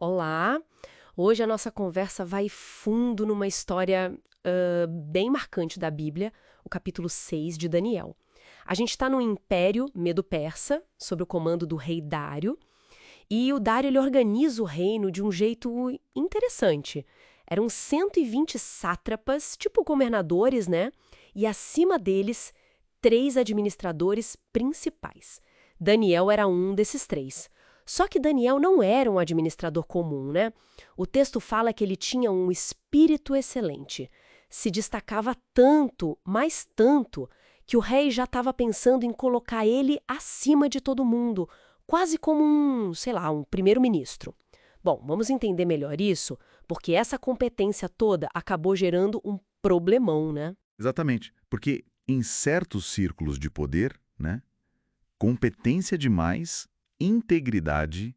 Olá! Hoje a nossa conversa vai fundo numa história bem marcante da Bíblia, o capítulo 6 de Daniel. A gente está no Império Medo-Persa, sob o comando do rei Dário, e o Dário ele organiza o reino de um jeito interessante. Eram 120 sátrapas, tipo governadores, né? E acima deles, três administradores principais. Daniel era um desses três. Só que Daniel não era um administrador comum, né? O texto fala que ele tinha um espírito excelente. Se destacava tanto, mais tanto, que o rei já estava pensando em colocar ele acima de todo mundo, quase como um primeiro-ministro. Bom, vamos entender melhor isso, porque essa competência toda acabou gerando um problemão, né? Exatamente, porque em certos círculos de poder, né, competência demais, integridade,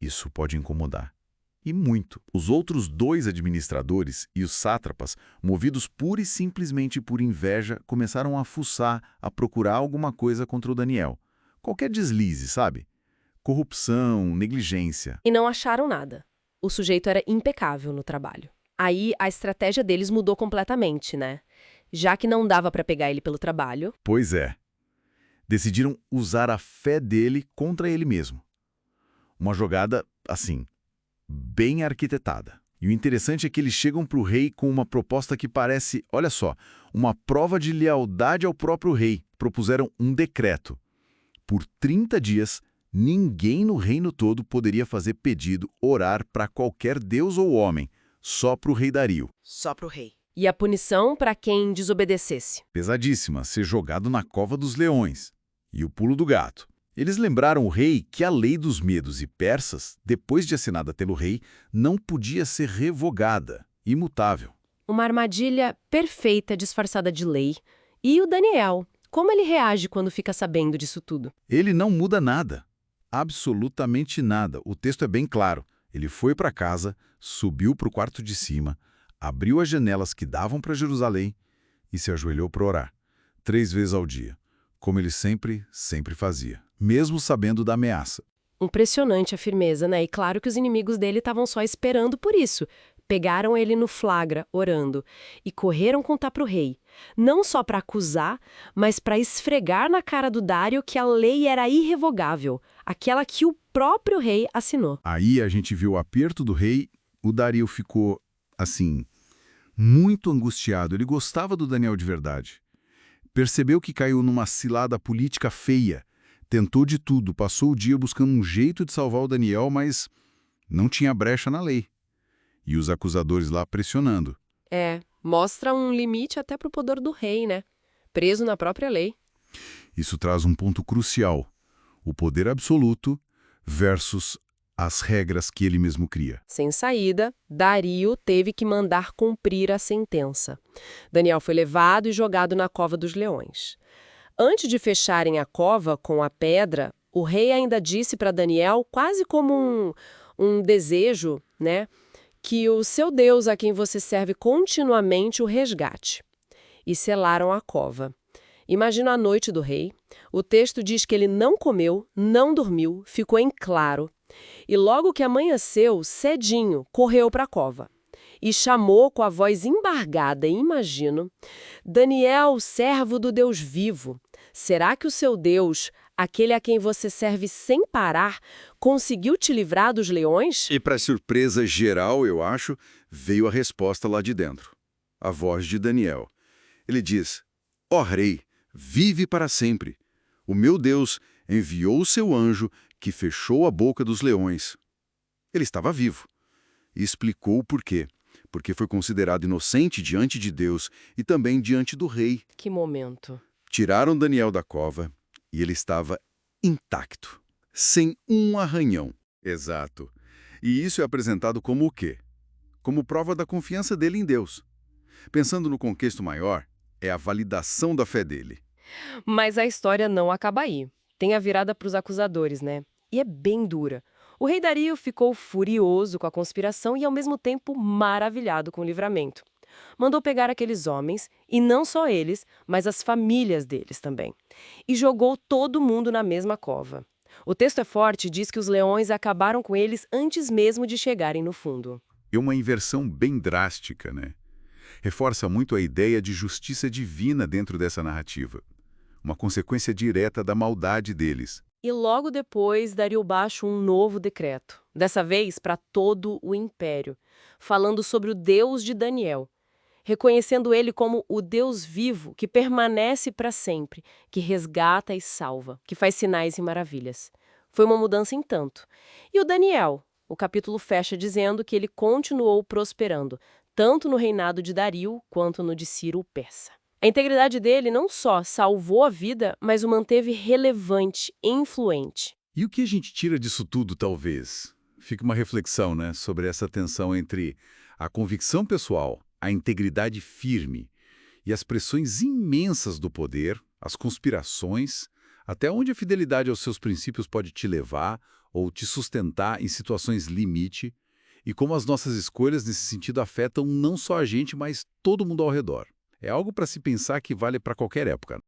isso pode incomodar. E muito. Os outros dois administradores e os sátrapas, movidos pura e simplesmente por inveja, começaram a fuçar, a procurar alguma coisa contra o Daniel. Qualquer deslize, sabe? Corrupção, negligência. E não acharam nada. O sujeito era impecável no trabalho. Aí a estratégia deles mudou completamente, né? Já que não dava para pegar ele pelo trabalho, Pois é. Decidiram usar a fé dele contra ele mesmo. Uma jogada, assim, bem arquitetada. E o interessante é que eles chegam para o rei com uma proposta que parece, olha só, uma prova de lealdade ao próprio rei. Propuseram um decreto. Por 30 dias, ninguém no reino todo poderia fazer pedido, orar para qualquer deus ou homem, só para o rei Dario. só pro rei. E a punição para quem desobedecesse. Pesadíssima, ser jogado na cova dos leões. E o pulo do gato. Eles lembraram o rei que a lei dos medos e persas, depois de assinada pelo rei, não podia ser revogada, imutável. Uma armadilha perfeita disfarçada de lei. E o Daniel, como ele reage quando fica sabendo disso tudo? Ele não muda nada, absolutamente nada. O texto é bem claro. Ele foi para casa, subiu para o quarto de cima, abriu as janelas que davam para Jerusalém e se ajoelhou para orar, 3 vezes ao dia, como ele sempre fazia, mesmo sabendo da ameaça. Impressionante a firmeza, né? E claro que os inimigos dele estavam só esperando por isso. Pegaram ele no flagra, orando, e correram contar para o rei. Não só para acusar, mas para esfregar na cara do Dário que a lei era irrevogável, aquela que o próprio rei assinou. Aí a gente viu o aperto do rei, o Dario ficou, assim, muito angustiado. Ele gostava do Daniel de verdade. Percebeu que caiu numa cilada política feia. Tentou de tudo, passou o dia buscando um jeito de salvar o Daniel, mas não tinha brecha na lei. E os acusadores lá pressionando. Mostra um limite até pro poder do rei, né? Preso na própria lei. Isso traz um ponto crucial: o poder absoluto versus as regras que ele mesmo cria. Sem saída, Dario teve que mandar cumprir a sentença. Daniel foi levado e jogado na cova dos leões. Antes de fecharem a cova com a pedra, o rei ainda disse para Daniel, quase como um desejo, né, que o seu Deus a quem você serve continuamente o resgate. E selaram a cova. Imagina a noite do rei. O texto diz que ele não comeu, não dormiu, ficou em claro. E logo que amanheceu, cedinho, correu para a cova. E chamou com a voz embargada, imagino, Daniel, servo do Deus vivo, será que o seu Deus, aquele a quem você serve sem parar, conseguiu te livrar dos leões? E para surpresa geral, eu acho, veio a resposta lá de dentro. A voz de Daniel. Ele diz: Ó rei, vive para sempre. O meu Deus enviou o seu anjo que fechou a boca dos leões. Ele estava vivo. E explicou o porquê. Porque foi considerado inocente diante de Deus e também diante do rei. Que momento. Tiraram Daniel da cova e ele estava intacto, sem um arranhão. Exato. E isso é apresentado como o quê? Como prova da confiança dele em Deus. Pensando no contexto maior, é a validação da fé dele. Mas a história não acaba aí. Tem a virada para os acusadores, né? E é bem dura. O rei Dario ficou furioso com a conspiração e, ao mesmo tempo, maravilhado com o livramento. Mandou pegar aqueles homens, e não só eles, mas as famílias deles também. E jogou todo mundo na mesma cova. O texto é forte e diz que os leões acabaram com eles antes mesmo de chegarem no fundo. É uma inversão bem drástica, né? Reforça muito a ideia de justiça divina dentro dessa narrativa. Uma consequência direta da maldade deles. E logo depois Dario baixa um novo decreto, dessa vez para todo o império, falando sobre o Deus de Daniel, reconhecendo ele como o Deus vivo que permanece para sempre, que resgata e salva, que faz sinais e maravilhas. Foi uma mudança em tanto. E o Daniel? O capítulo fecha dizendo que ele continuou prosperando, tanto no reinado de Dario quanto no de Ciro o Persa. A integridade dele não só salvou a vida, mas o manteve relevante, influente. E o que a gente tira disso tudo, talvez? Fica uma reflexão, né, sobre essa tensão entre a convicção pessoal, a integridade firme e as pressões imensas do poder, as conspirações, até onde a fidelidade aos seus princípios pode te levar ou te sustentar em situações limite, e como as nossas escolhas nesse sentido afetam não só a gente, mas todo mundo ao redor. É algo para se pensar que vale para qualquer época.